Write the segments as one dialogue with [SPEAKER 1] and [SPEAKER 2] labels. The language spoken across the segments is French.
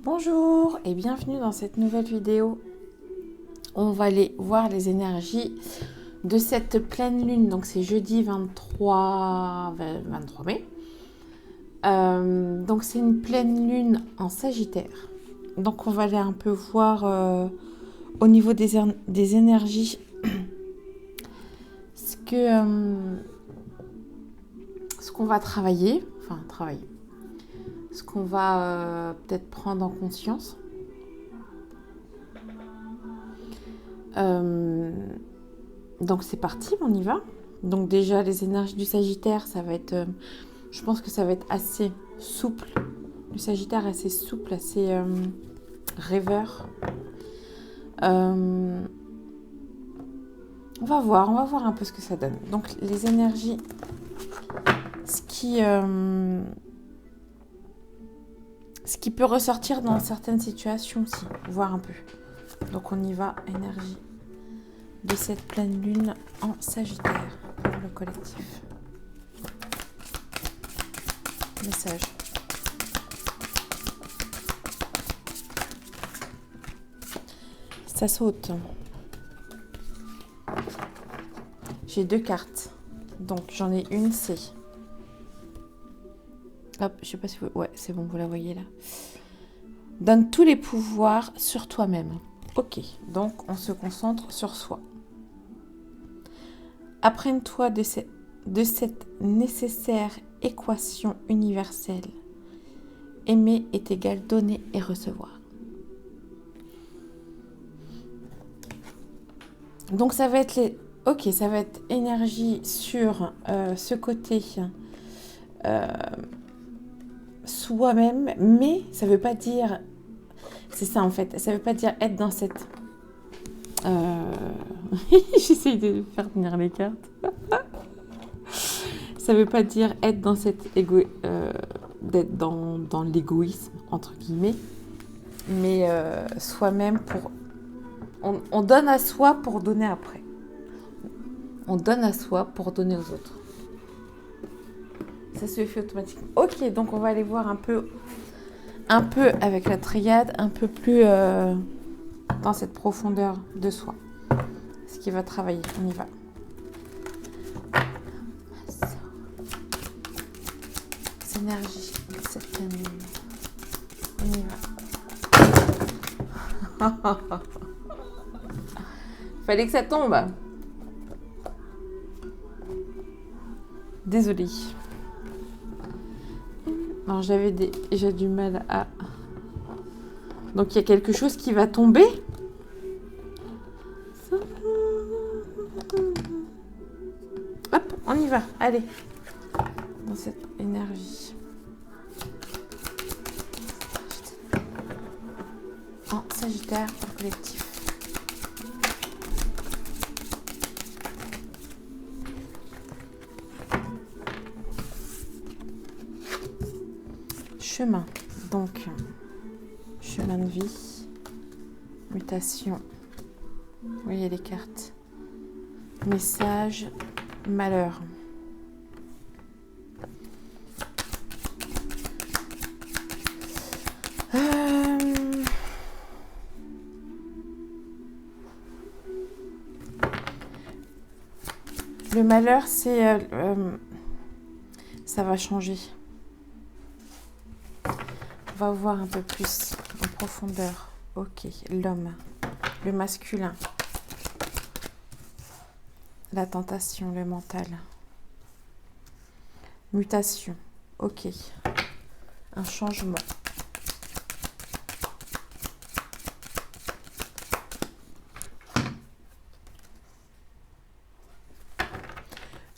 [SPEAKER 1] Bonjour et bienvenue dans cette nouvelle vidéo. On va aller voir les énergies de cette pleine lune. Donc c'est jeudi 23 mai. Donc c'est une pleine lune en Sagittaire. Donc on va aller un peu voir au niveau des énergies ce qu'on va travailler. Ce qu'on va peut-être prendre en conscience. Donc c'est parti, on y va. Donc déjà les énergies du Sagittaire, ça va être, je pense que ça va être assez souple. Le Sagittaire assez souple, assez rêveur. On va voir un peu ce que ça donne. Donc les énergies, ce qui peut ressortir dans certaines situations aussi, voir un peu. Donc on y va, énergie de cette pleine lune en Sagittaire pour le collectif. Message. Ça saute. J'ai 2 cartes. Donc j'en ai une, c'est... Hop, je sais pas si vous... Ouais, c'est bon, vous la voyez là. Donne tous les pouvoirs sur toi-même. Ok, donc on se concentre sur soi. Apprenne-toi de cette nécessaire équation universelle. Aimer est égal donner et recevoir. Donc ça va être ça va être énergie sur ce côté soi-même, mais ça veut pas dire... C'est ça en fait, ça veut pas dire être dans cette... J'essaye de faire tenir les cartes. Ça veut pas dire être dans cette d'être dans l'égoïsme, entre guillemets, mais soi-même pour... On donne à soi pour donner après. On donne à soi pour donner aux autres. Ça se fait automatiquement. Ok, donc on va aller voir un peu avec la triade, un peu plus dans cette profondeur de soi. Ce qui va travailler, on y va. Énergie, cette pleine lune. On y va. Fallait que ça tombe. Désolée. Alors j'ai du mal à... Donc il y a quelque chose qui va tomber. Hop, on y va. Allez. Dans cette énergie. En Sagittaire pour le collectif. Chemin. Donc, chemin de vie. Mutation. Vous voyez les cartes. Message. Malheur. Le malheur, c'est... ça va changer. On va voir un peu plus en profondeur. Ok, l'homme, le masculin, la tentation, le mental. Mutation, ok. Un changement.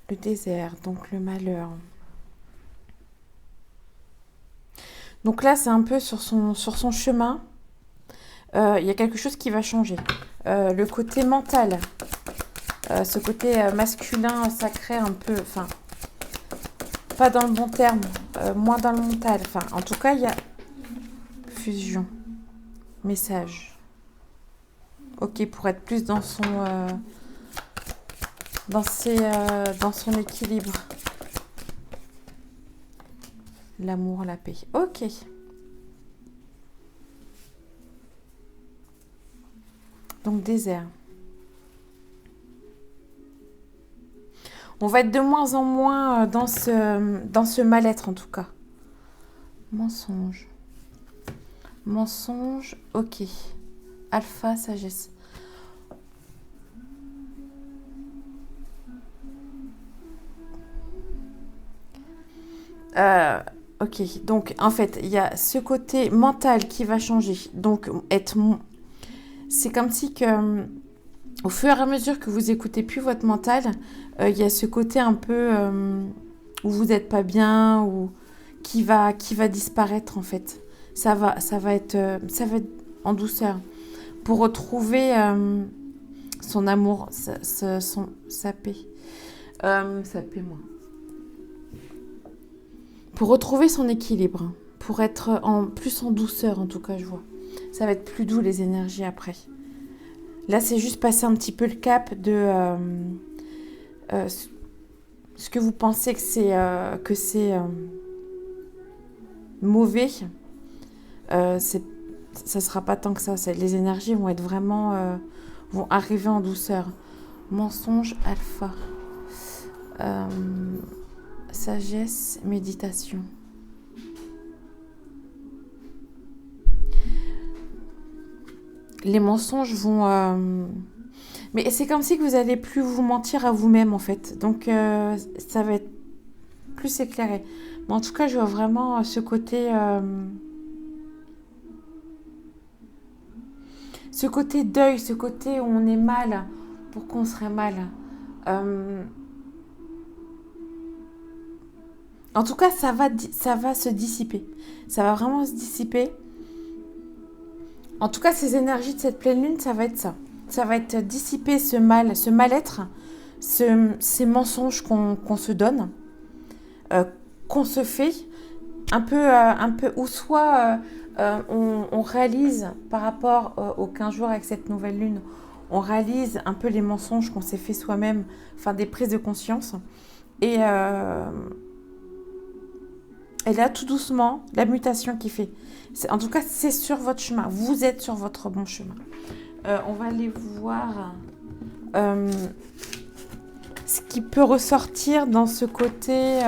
[SPEAKER 1] Le désert, donc le malheur. Donc là, c'est un peu sur son chemin. Il y a quelque chose qui va changer. Le côté mental, ce côté masculin, sacré, un peu... Enfin, pas dans le bon terme, moins dans le mental. Enfin, en tout cas, il y a fusion, message. Ok, pour être plus dans son... dans son équilibre. L'amour, la paix. Ok. Donc désert. On va être de moins en moins dans ce mal-être en tout cas. Mensonge. Mensonge, ok. Alpha, sagesse. Ok, donc en fait, il y a ce côté mental qui va changer. Donc, c'est comme si que, au fur et à mesure que vous écoutez plus votre mental, il y a ce côté un peu où vous n'êtes pas bien ou qui va disparaître en fait. Ça va être en douceur pour retrouver son amour, sa paix, sa paix moi. Pour retrouver son équilibre, pour être plus en douceur en tout cas, je vois. Ça va être plus doux les énergies après. Là, c'est juste passer un petit peu le cap de ce que vous pensez que c'est mauvais. Ça sera pas tant que ça. Les énergies vont être vraiment vont arriver en douceur. Mensonge alpha. Sagesse, méditation. Les mensonges vont... Mais c'est comme si que vous n'allez plus vous mentir à vous-même en fait. Donc ça va être plus éclairé. Mais en tout cas, je vois vraiment ce côté... ce côté deuil, ce côté où on est mal pour qu'on serait mal. En tout cas, ça va se dissiper. Ça va vraiment se dissiper. En tout cas, ces énergies de cette pleine lune, ça va être ça. Ça va être dissiper ce mal-être, ces mensonges qu'on se donne, qu'on se fait, un peu ou soit on réalise par rapport aux 15 jours avec cette nouvelle lune, on réalise un peu les mensonges qu'on s'est fait soi-même, enfin des prises de conscience. Et là, tout doucement, la mutation qui fait. En tout cas, c'est sur votre chemin. Vous êtes sur votre bon chemin. On va aller voir ce qui peut ressortir dans ce côté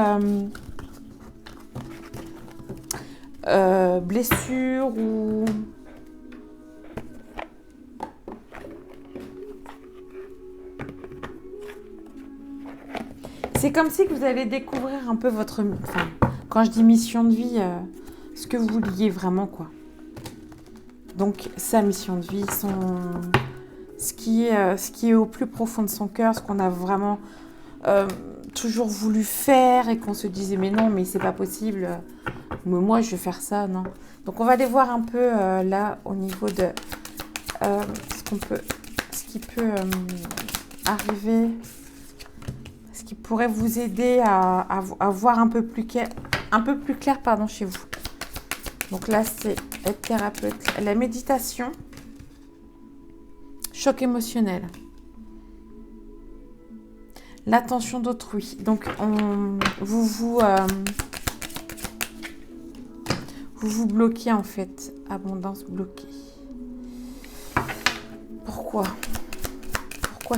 [SPEAKER 1] blessure ou... C'est comme si vous allez découvrir un peu votre... Enfin, quand je dis mission de vie, ce que vous vouliez vraiment, quoi. Donc, sa mission de vie, ce qui est au plus profond de son cœur, ce qu'on a vraiment toujours voulu faire et qu'on se disait, mais non, mais c'est pas possible. Mais moi, je vais faire ça, non. Donc, on va aller voir un peu là, au niveau de ce qui peut arriver... qui pourrait vous aider à voir un peu plus clair chez vous. Donc là, c'est être thérapeute. La méditation, choc émotionnel, l'attention d'autrui. Donc, vous bloquez en fait. Abondance bloquée. Pourquoi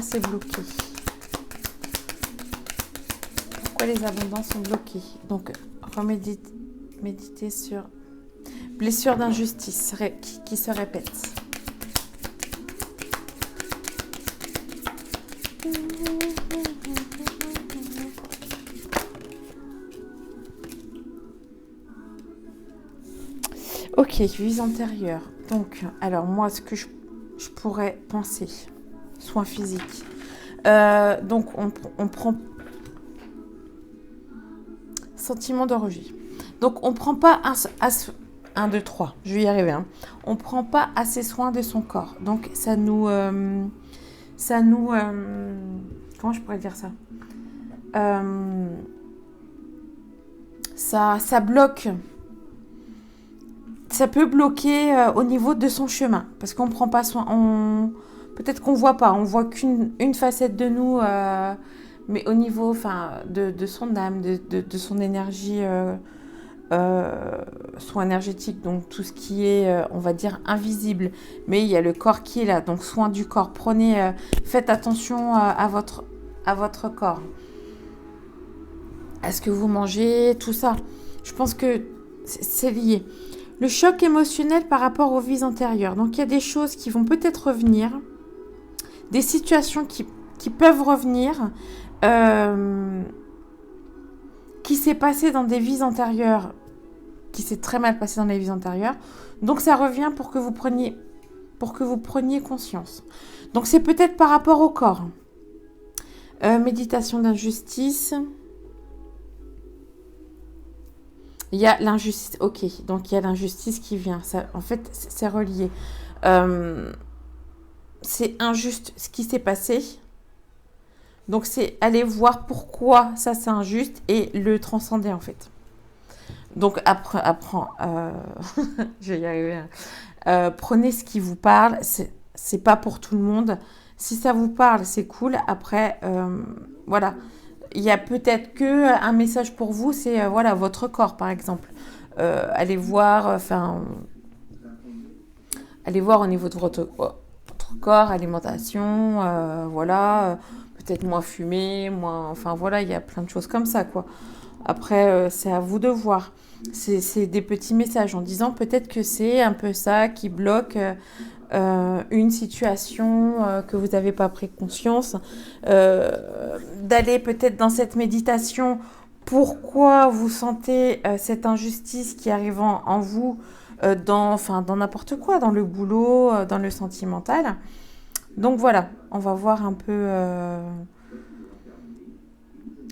[SPEAKER 1] c'est bloqué? Pourquoi les abondances sont bloquées? Donc, méditer sur blessure d'injustice qui se répète. Ok, vie antérieure. Donc, alors moi, ce que je pourrais penser, soins physiques. Donc, on prend sentiment de rejet. Donc, on ne prend pas 1, 2, 3, je vais y arriver. Hein. On ne prend pas assez soin de son corps. Donc, ça nous comment je pourrais dire ça? Ça bloque. Ça peut bloquer au niveau de son chemin. Parce qu'on ne prend pas soin. Peut-être qu'on ne voit pas. On ne voit qu'une facette de nous. Mais au niveau de son âme, de son énergie soins énergétiques, donc tout ce qui est, on va dire, invisible, mais il y a le corps qui est là, donc soin du corps. Prenez, faites attention à votre corps, à ce que vous mangez, tout ça. Je pense que c'est lié. Le choc émotionnel par rapport aux vies antérieures. Donc il y a des choses qui vont peut-être revenir, des situations qui peuvent revenir, qui s'est passé dans des vies antérieures, qui s'est très mal passé dans les vies antérieures. Donc ça revient pour que vous preniez conscience. Donc c'est peut-être par rapport au corps. Méditation d'injustice. Il y a l'injustice. Ok, donc il y a l'injustice qui vient. Ça, en fait, c'est relié. C'est injuste ce qui s'est passé. Donc c'est aller voir pourquoi ça c'est injuste et le transcender en fait. Donc apprends. Je vais y arriver. Prenez ce qui vous parle. C'est pas pour tout le monde. Si ça vous parle, c'est cool. Après, voilà. Il y a peut-être un message pour vous, c'est voilà, votre corps par exemple. Allez voir au niveau de votre corps, alimentation, voilà. Peut-être moins fumer, moins. Enfin voilà, il y a plein de choses comme ça quoi. Après, c'est à vous de voir. C'est des petits messages en disant peut-être que c'est un peu ça qui bloque une situation que vous n'avez pas pris conscience. D'aller peut-être dans cette méditation. Pourquoi vous sentez cette injustice qui arrive en vous dans n'importe quoi, dans le boulot, dans le sentimental. Donc voilà, on va voir un peu...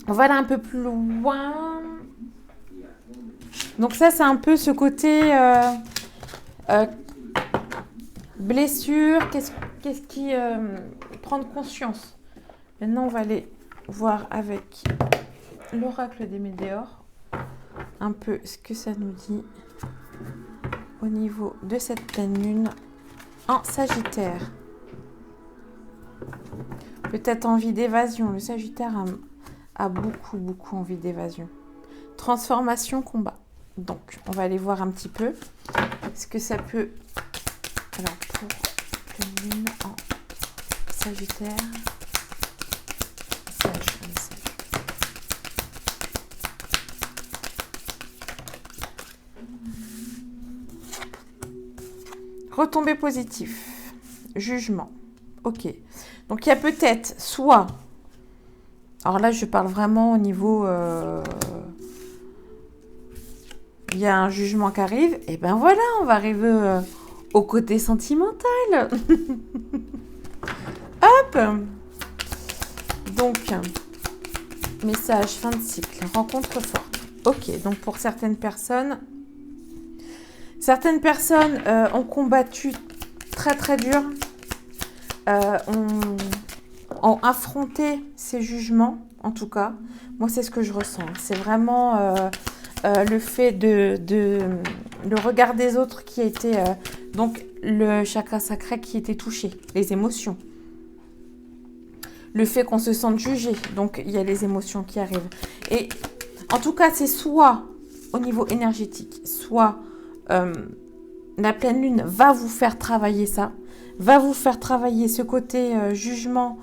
[SPEAKER 1] On va aller un peu plus loin. Donc ça, c'est un peu ce côté blessure. Qu'est-ce qui... prendre conscience. Maintenant, on va aller voir avec l'oracle des Météores un peu ce que ça nous dit au niveau de cette pleine lune en Sagittaire. Peut-être envie d'évasion. Le Sagittaire a beaucoup envie d'évasion. Transformation, combat. Donc, on va aller voir un petit peu ce que ça peut... Alors, pour pleine lune en Sagittaire... Retombée positif. Jugement. Ok. Donc, il y a peut-être soit... Alors là, je parle vraiment au niveau... il y a un jugement qui arrive. Et ben voilà, on va arriver au côté sentimental. Hop. Donc, message, fin de cycle. Rencontre forte. Ok, donc pour certaines personnes ont combattu très dur. Ont affronté ces jugements, en tout cas. Moi, c'est ce que je ressens. C'est vraiment le fait le regard des autres qui a été... donc, le chakra sacré qui était touché, les émotions. Le fait qu'on se sente jugé, donc il y a les émotions qui arrivent. Et en tout cas, c'est soit au niveau énergétique, soit la pleine lune va vous faire travailler ça, va vous faire travailler ce côté jugement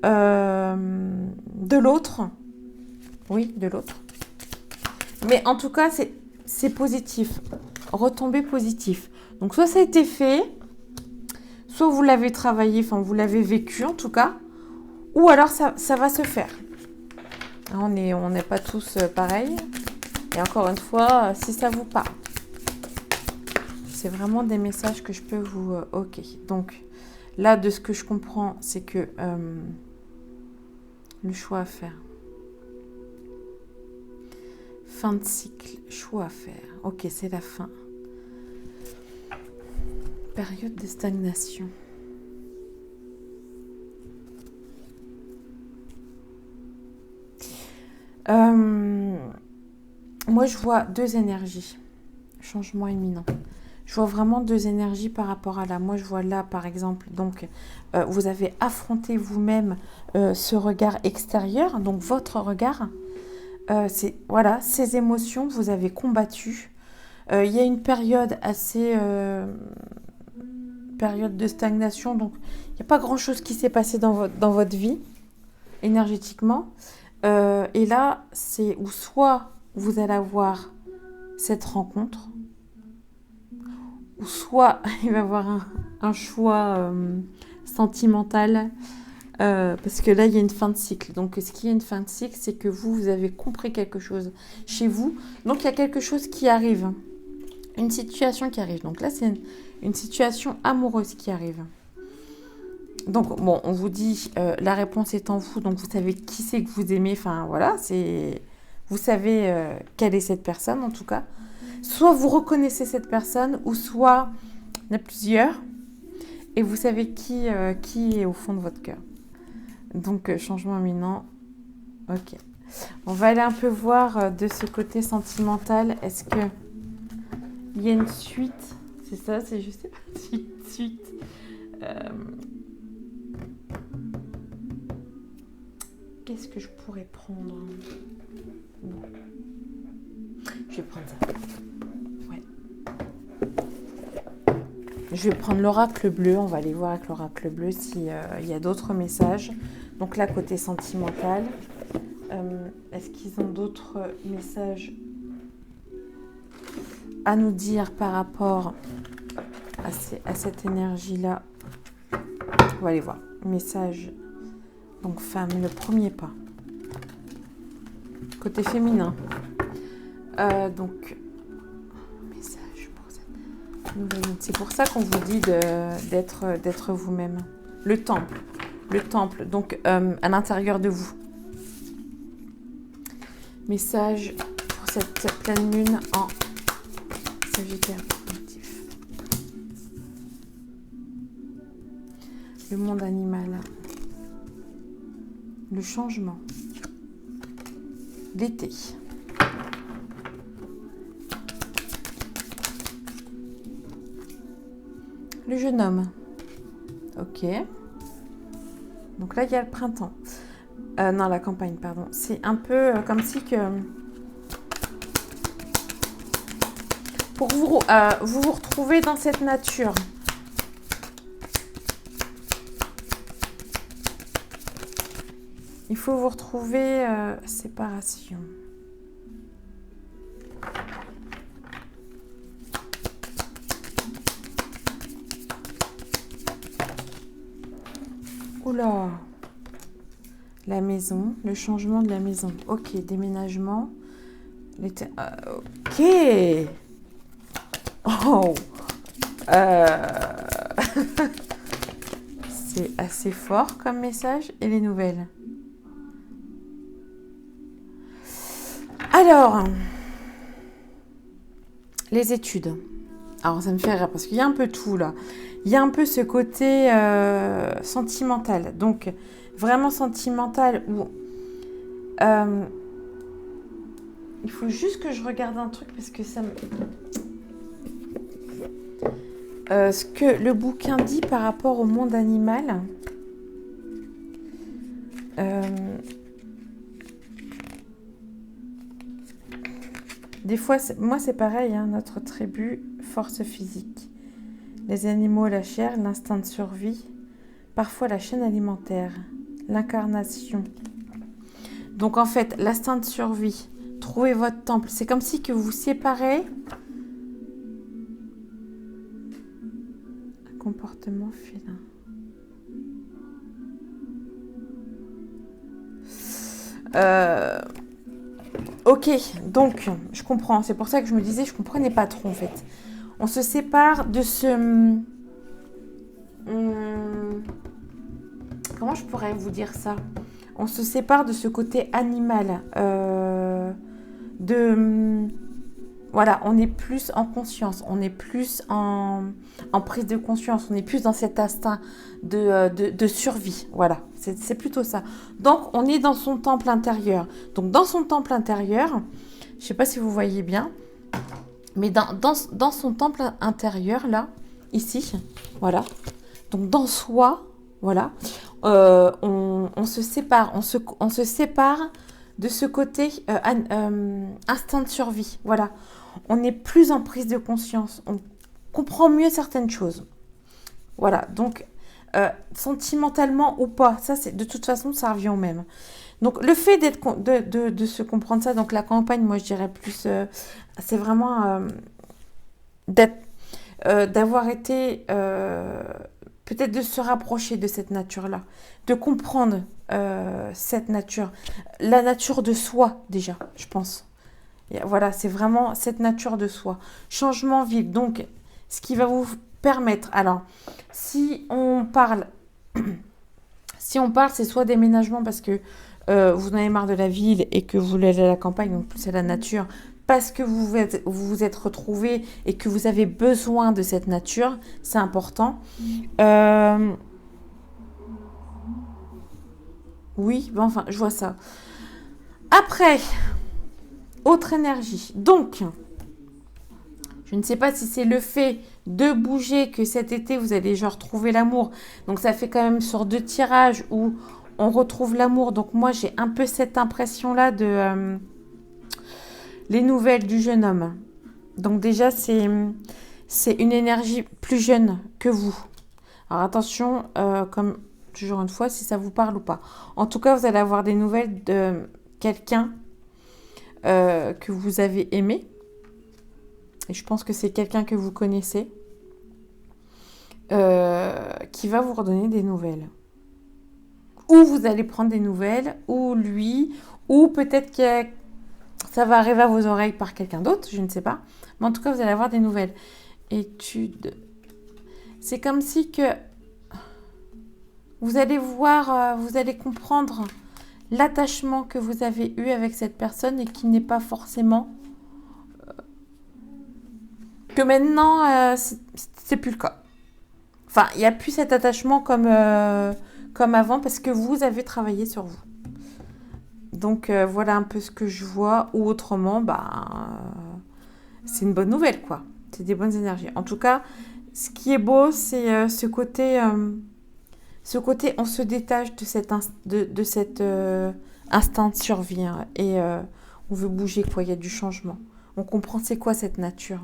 [SPEAKER 1] de l'autre. Oui, de l'autre. Mais en tout cas, c'est positif. Retombée positif. Donc, soit ça a été fait, soit vous l'avez travaillé, enfin, vous l'avez vécu en tout cas, ou alors ça va se faire. On n'est pas tous pareils. Et encore une fois, si ça vous parle. C'est vraiment des messages que je peux vous... ok. Donc, là, de ce que je comprends, c'est que le choix à faire. Fin de cycle, choix à faire. Ok, c'est la fin. Période de stagnation. Moi, je vois deux énergies. Changement imminent. Je vois vraiment deux énergies par rapport à là. Moi, je vois là, par exemple, donc, vous avez affronté vous-même ce regard extérieur, donc votre regard. Voilà, ces émotions, vous avez combattu. Il y a une période assez... période de stagnation, donc il n'y a pas grand-chose qui s'est passé dans votre vie, énergétiquement. Et là, c'est où soit vous allez avoir cette rencontre, ou soit il va y avoir un choix sentimental, parce que là, il y a une fin de cycle. Donc, ce qui est une fin de cycle, c'est que vous avez compris quelque chose chez vous. Donc, il y a quelque chose qui arrive. Une situation qui arrive. Donc là, c'est une situation amoureuse qui arrive. Donc, bon, on vous dit, la réponse est en vous. Donc, vous savez qui c'est que vous aimez. Enfin, voilà, vous savez quelle est cette personne, en tout cas. Soit vous reconnaissez cette personne, ou soit il y en a plusieurs. Et vous savez qui est au fond de votre cœur. Donc, changement imminent. Ok. On va aller un peu voir de ce côté sentimental. Est-ce que il y a une suite? C'est ça, c'est juste une suite. Qu'est-ce que je pourrais prendre? Bon. Je vais prendre ça. Ouais. Je vais prendre l'oracle bleu. On va aller voir avec l'oracle bleu s'il y a d'autres messages. Donc là, côté sentimental. Est-ce qu'ils ont d'autres messages à nous dire par rapport à cette énergie-là? On va aller voir. Message. Donc, femme, le premier pas. Côté féminin. Donc, message pour cette nouvelle lune. C'est pour ça qu'on vous dit d'être vous-même. Le temple. Le temple, donc à l'intérieur de vous. Message pour cette pleine lune en Sagittaire positif. Le monde animal. Le changement. L'été. Le jeune homme. Ok. Donc là, il y a le printemps. Non, la campagne, pardon. C'est un peu comme si que... Pour vous retrouver dans cette nature. Il faut vous retrouver séparation. Oula! La maison, le changement de la maison. Ok, déménagement. Ok! Oh! C'est assez fort comme message. Et les nouvelles? Alors, les études. Alors, ça me fait rire parce qu'il y a un peu tout là. Il y a un peu ce côté sentimental. Donc, vraiment sentimental où il faut juste que je regarde un truc parce que ça me... ce que le bouquin dit par rapport au monde animal. Des fois, moi c'est pareil, hein, notre attribut, force physique. Les animaux, la chair, l'instinct de survie, parfois la chaîne alimentaire, l'incarnation. Donc en fait, l'instinct de survie, trouvez votre temple. C'est comme si que vous vous séparez. Un comportement félin. Ok, donc je comprends. C'est pour ça que je me disais, je comprenais pas trop en fait. On se sépare de ce... comment je pourrais vous dire ça? On se sépare de ce côté animal. Voilà, on est plus en conscience, on est plus en prise de conscience, on est plus dans cet instinct de survie. Voilà, c'est plutôt ça. Donc, on est dans son temple intérieur. Donc, dans son temple intérieur, je ne sais pas si vous voyez bien, mais dans son temple intérieur, là, ici, voilà. Donc, dans soi, voilà, on se sépare, on se sépare de ce côté instinct de survie. Voilà. On est plus en prise de conscience. On comprend mieux certaines choses. Voilà. Donc, sentimentalement ou pas, ça, c'est de toute façon, ça revient au même. Donc, le fait de se comprendre ça, donc la campagne, moi, je dirais plus, c'est vraiment d'avoir été, peut-être de se rapprocher de cette nature-là, de comprendre cette nature, la nature de soi déjà, je pense. Et voilà, c'est vraiment cette nature de soi. Changement vif, donc ce qui va vous permettre, alors, si on parle, c'est soit déménagement parce que vous en avez marre de la ville et que vous voulez aller à la campagne, donc plus à la nature, parce que vous êtes retrouvé et que vous avez besoin de cette nature, c'est important. Euh, oui, ben enfin, je vois ça. Après, autre énergie. Donc, je ne sais pas si c'est le fait de bouger que cet été, vous allez genre trouver l'amour. Donc, ça fait quand même sur 2 tirages où on retrouve l'amour. Donc, moi, j'ai un peu cette impression-là de les nouvelles du jeune homme. Donc, déjà, c'est une énergie plus jeune que vous. Alors, attention, comme toujours une fois, si ça vous parle ou pas. En tout cas, vous allez avoir des nouvelles de quelqu'un que vous avez aimé. Et je pense que c'est quelqu'un que vous connaissez qui va vous redonner des nouvelles. Ou vous allez prendre des nouvelles, ou lui, ou peut-être que ça va arriver à vos oreilles par quelqu'un d'autre, je ne sais pas. Mais en tout cas, vous allez avoir des nouvelles. Étude. C'est comme si que vous allez voir, vous allez comprendre l'attachement que vous avez eu avec cette personne et qui n'est pas forcément que maintenant c'est plus le cas. Enfin, il n'y a plus cet attachement comme avant parce que vous avez travaillé sur vous. Donc voilà un peu ce que je vois. Ou autrement, c'est une bonne nouvelle quoi. C'est des bonnes énergies. En tout cas, ce qui est beau, c'est ce côté on se détache de cet instinct de survie hein, et on veut bouger quoi. Il y a du changement. On comprend c'est quoi cette nature.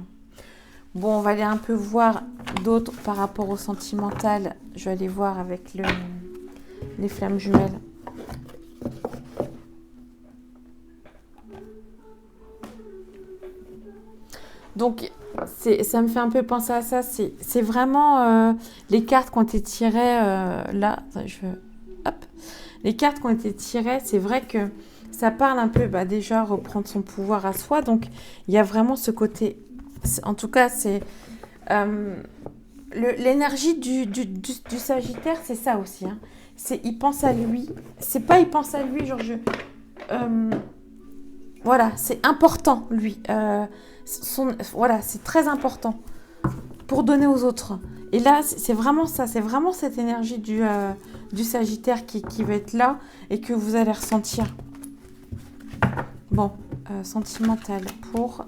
[SPEAKER 1] Bon, on va aller un peu voir d'autres par rapport au sentimental. Je vais aller voir avec les flammes jumelles. Donc, ça me fait un peu penser à ça. C'est vraiment les cartes qui ont été tirées là. Hop. Les cartes qui ont été tirées, c'est vrai que ça parle un peu, déjà, reprendre son pouvoir à soi. Donc, il y a vraiment ce côté. En tout cas, c'est l'énergie du Sagittaire, c'est ça aussi. Hein. C'est il pense à lui. C'est pas il pense à lui, genre voilà, c'est important lui. Voilà, c'est très important pour donner aux autres. Et là, c'est vraiment ça, c'est vraiment cette énergie du Sagittaire qui va être là et que vous allez ressentir. Bon, sentimental pour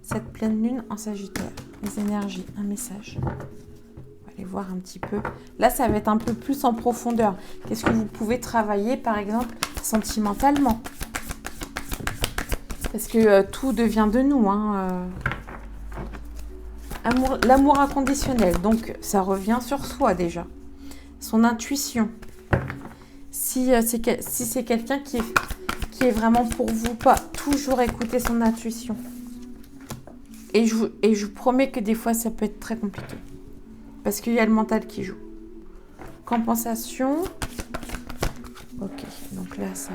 [SPEAKER 1] cette pleine lune en Sagittaire. Les énergies, un message. On va aller voir un petit peu. Là, ça va être un peu plus en profondeur. Qu'est-ce que vous pouvez travailler, par exemple, sentimentalement? Parce que tout devient de nous. Hein, l'amour inconditionnel. Donc, ça revient sur soi déjà. Son intuition. Si c'est quelqu'un qui est vraiment pour vous, pas toujours écouter son intuition. Et je vous promets que des fois, ça peut être très compliqué. Parce qu'il y a le mental qui joue. Compensation. Ok, donc là, ça...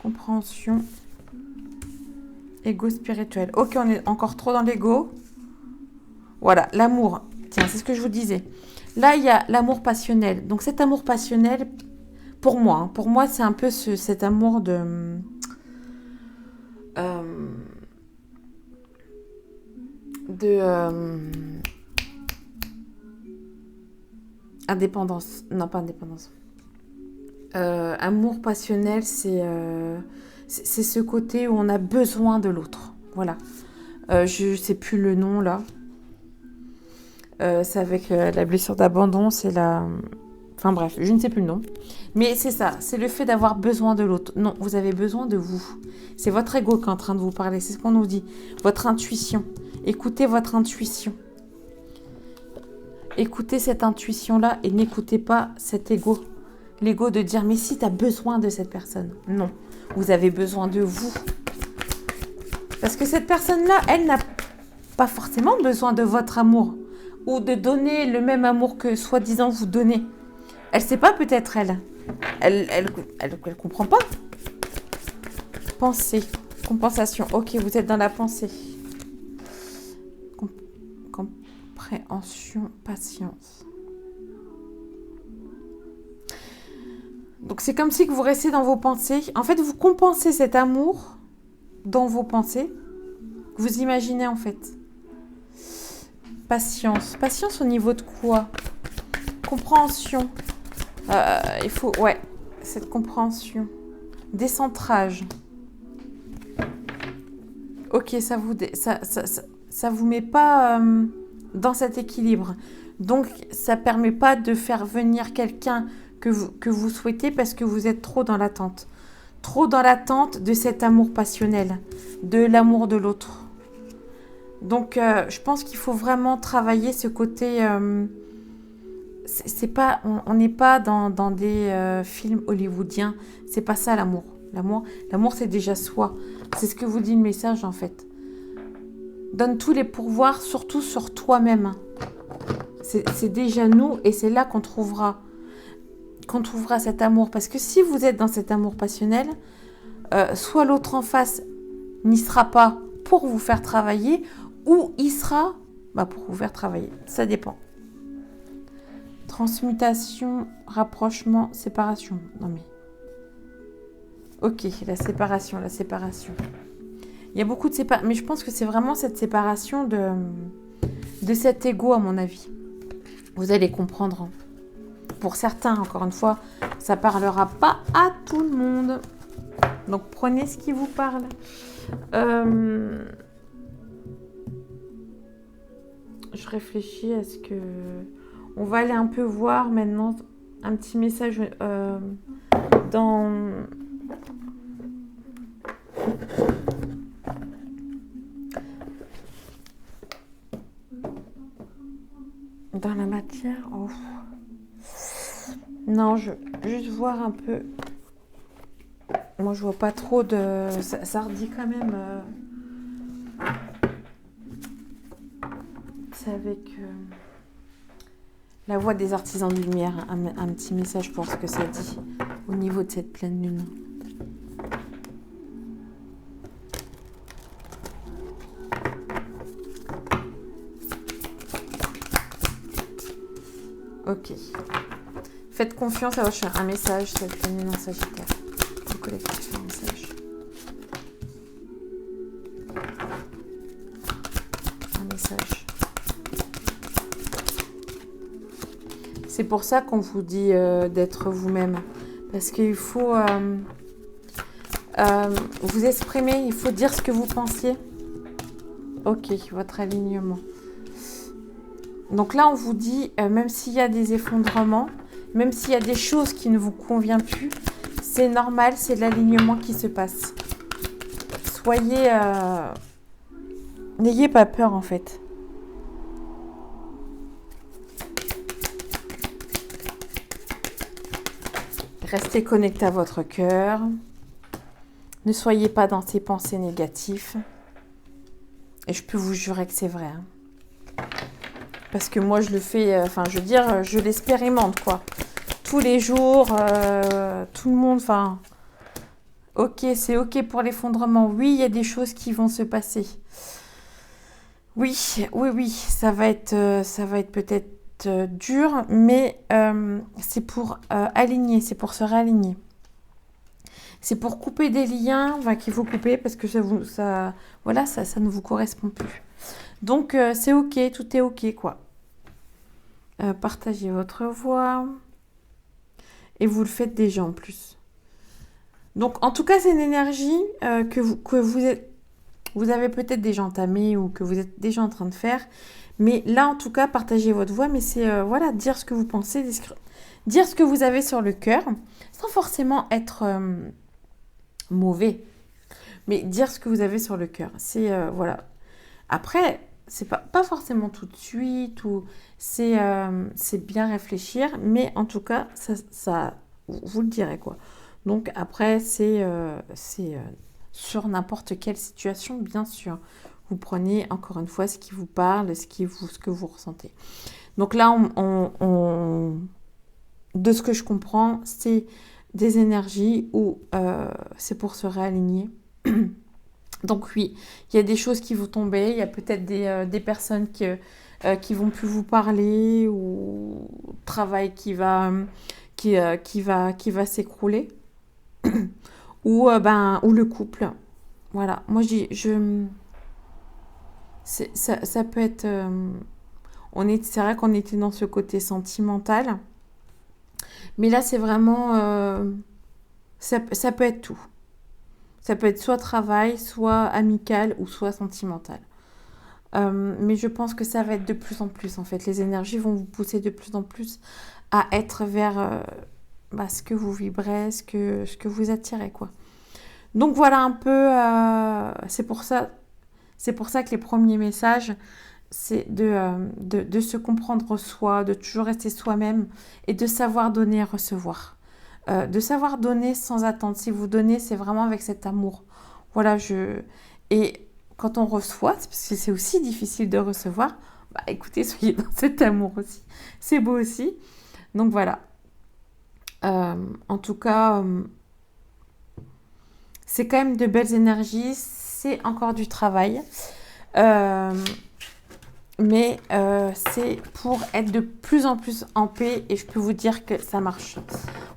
[SPEAKER 1] Compréhension. Ego spirituel. Ok, on est encore trop dans l'ego. Voilà, l'amour. Tiens, c'est ce que je vous disais. Là, il y a l'amour passionnel. Donc cet amour passionnel, pour moi, c'est un peu cet amour de... indépendance. Non, pas indépendance. Amour passionnel, c'est ce côté où on a besoin de l'autre. Voilà. Je ne sais plus le nom, là. C'est avec la blessure d'abandon, c'est la... Enfin bref, je ne sais plus le nom. Mais c'est ça, c'est le fait d'avoir besoin de l'autre. Non, vous avez besoin de vous. C'est votre ego qui est en train de vous parler, c'est ce qu'on nous dit. Votre intuition. Écoutez votre intuition. Écoutez cette intuition-là et n'écoutez pas cet ego. L'ego de dire, mais si tu as besoin de cette personne. Non, vous avez besoin de vous. Parce que cette personne-là, elle n'a pas forcément besoin de votre amour. Ou de donner le même amour que soi-disant vous donnez. Elle ne sait pas peut-être elle. Elle comprend pas. Pensée, compensation. Ok, vous êtes dans la pensée. Compréhension, patience. Donc c'est comme si que vous restez dans vos pensées. En fait, vous compensez cet amour dans vos pensées. Vous imaginez en fait. Patience. Patience au niveau de quoi? Compréhension. Il faut, ouais, cette compréhension. Décentrage. Ok, ça vous met pas dans cet équilibre. Donc, ça permet pas de faire venir quelqu'un que vous souhaitez parce que vous êtes trop dans l'attente. Trop dans l'attente de cet amour passionnel, de l'amour de l'autre. Donc, je pense qu'il faut vraiment travailler ce côté... c'est pas, on n'est pas dans des films hollywoodiens. C'est pas ça l'amour. L'amour, c'est déjà soi. C'est ce que vous dit le message en fait. Donne tous les pourvoirs, surtout sur toi-même. C'est déjà nous et c'est là qu'on trouvera cet amour. Parce que si vous êtes dans cet amour passionnel, soit l'autre en face n'y sera pas pour vous faire travailler, ou il sera pour vous faire travailler. Ça dépend. Transmutation, rapprochement, séparation. Non mais... Ok, la séparation. Il y a beaucoup de séparation. Mais je pense que c'est vraiment cette séparation de cet ego, à mon avis. Vous allez comprendre. Hein. Pour certains, encore une fois, ça ne parlera pas à tout le monde. Donc, prenez ce qui vous parle. Je réfléchis à ce que... On va aller un peu voir maintenant un petit message dans la matière. Oh. Non, juste voir un peu. Moi, je vois pas trop de... Ça redit quand même... C'est avec... La voix des artisans de lumière, un petit message pour ce que ça dit au niveau de cette pleine lune. Ok. Faites confiance à votre chien. Un message, cette pleine lune en Sagittaire. Le collectif, un message. Un message. C'est pour ça qu'on vous dit d'être vous-même. Parce qu'il faut vous exprimer, il faut dire ce que vous pensiez. Ok, votre alignement. Donc là, on vous dit, même s'il y a des effondrements, même s'il y a des choses qui ne vous conviennent plus, c'est normal, c'est l'alignement qui se passe. Soyez... N'ayez pas peur, en fait. Restez connecté à votre cœur. Ne soyez pas dans ces pensées négatives. Et je peux vous jurer que c'est vrai. Hein. Parce que moi, je le fais... je veux dire, je l'expérimente, quoi. Tous les jours, tout le monde... Ok, c'est ok pour l'effondrement. Oui, il y a des choses qui vont se passer. Oui, ça va être peut-être dur, mais c'est pour aligner, c'est pour se réaligner. C'est pour couper des liens qu'il faut couper parce que ça ne vous correspond plus. Donc, c'est ok, tout est ok, quoi. Partagez votre voix. Et vous le faites déjà en plus. Donc, en tout cas, c'est une énergie que vous avez peut-être déjà entamée ou que vous êtes déjà en train de faire. Mais là, en tout cas, partagez votre voix, mais c'est voilà, dire ce que vous pensez, dire ce que vous avez sur le cœur, sans forcément être mauvais, mais dire ce que vous avez sur le cœur. C'est voilà. Après, c'est pas forcément tout de suite, ou c'est bien réfléchir, mais en tout cas, vous le direz quoi. Donc après, c'est sur n'importe quelle situation, bien sûr. Vous prenez encore une fois ce qui vous parle, ce que vous ressentez. Donc là, de ce que je comprends, c'est des énergies où c'est pour se réaligner. Donc oui, il y a des choses qui vont tomber, il y a peut-être des personnes qui vont plus vous parler, ou travail qui va s'écrouler, ou le couple. Voilà, moi ça peut être... c'est vrai qu'on était dans ce côté sentimental, mais là c'est vraiment... ça peut être tout. Ça peut être soit travail, soit amical, ou soit sentimental. Mais je pense que ça va être de plus en plus, en fait. Les énergies vont vous pousser de plus en plus à être vers ce que vous vibrez, ce que vous attirez, quoi. Donc voilà un peu, c'est pour ça que les premiers messages, c'est de se comprendre soi, de toujours rester soi-même, et de savoir donner et recevoir. De savoir donner sans attendre. Si vous donnez, c'est vraiment avec cet amour. Voilà, et quand on reçoit, parce que c'est aussi difficile de recevoir, écoutez, soyez dans cet amour aussi. C'est beau aussi. Donc voilà. En tout cas, c'est quand même de belles énergies. C'est encore du travail. Euh, mais c'est pour être de plus en plus en paix, et je peux vous dire que ça marche.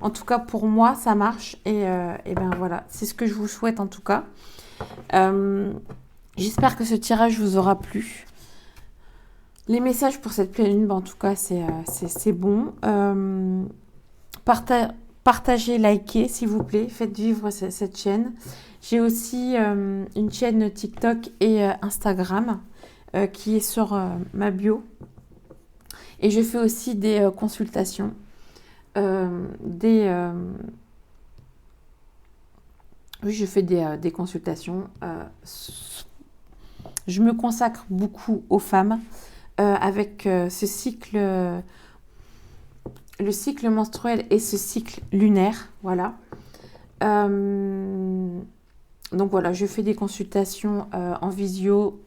[SPEAKER 1] En tout cas, pour moi, ça marche, et ben voilà, c'est ce que je vous souhaite en tout cas. J'espère que ce tirage vous aura plu. Les messages pour cette pleine lune, en tout cas, c'est bon. Partagez, likez, s'il vous plaît. Faites vivre cette chaîne. J'ai aussi une chaîne TikTok et Instagram qui est sur ma bio. Et je fais aussi des consultations. Oui, je fais des consultations. Je me consacre beaucoup aux femmes avec ce cycle, le cycle menstruel et ce cycle lunaire. Voilà. Donc voilà, je fais des consultations en visio.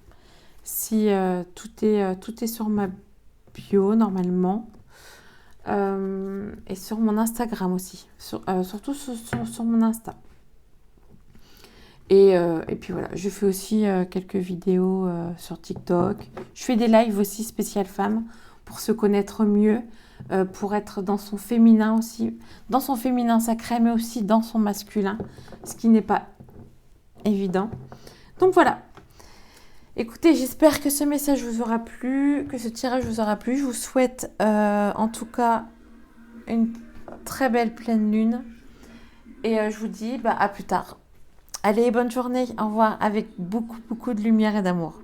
[SPEAKER 1] Si tout est sur ma bio normalement. Et sur mon Instagram aussi. Surtout sur mon Insta. Et puis voilà, je fais aussi quelques vidéos sur TikTok. Je fais des lives aussi spéciales femmes pour se connaître mieux, pour être dans son féminin aussi, dans son féminin sacré, mais aussi dans son masculin, ce qui n'est pas évident. Donc voilà. Écoutez, j'espère que ce message vous aura plu, que ce tirage vous aura plu. Je vous souhaite en tout cas une très belle pleine lune. Et je vous dis à plus tard. Allez, bonne journée, au revoir, avec beaucoup, beaucoup de lumière et d'amour.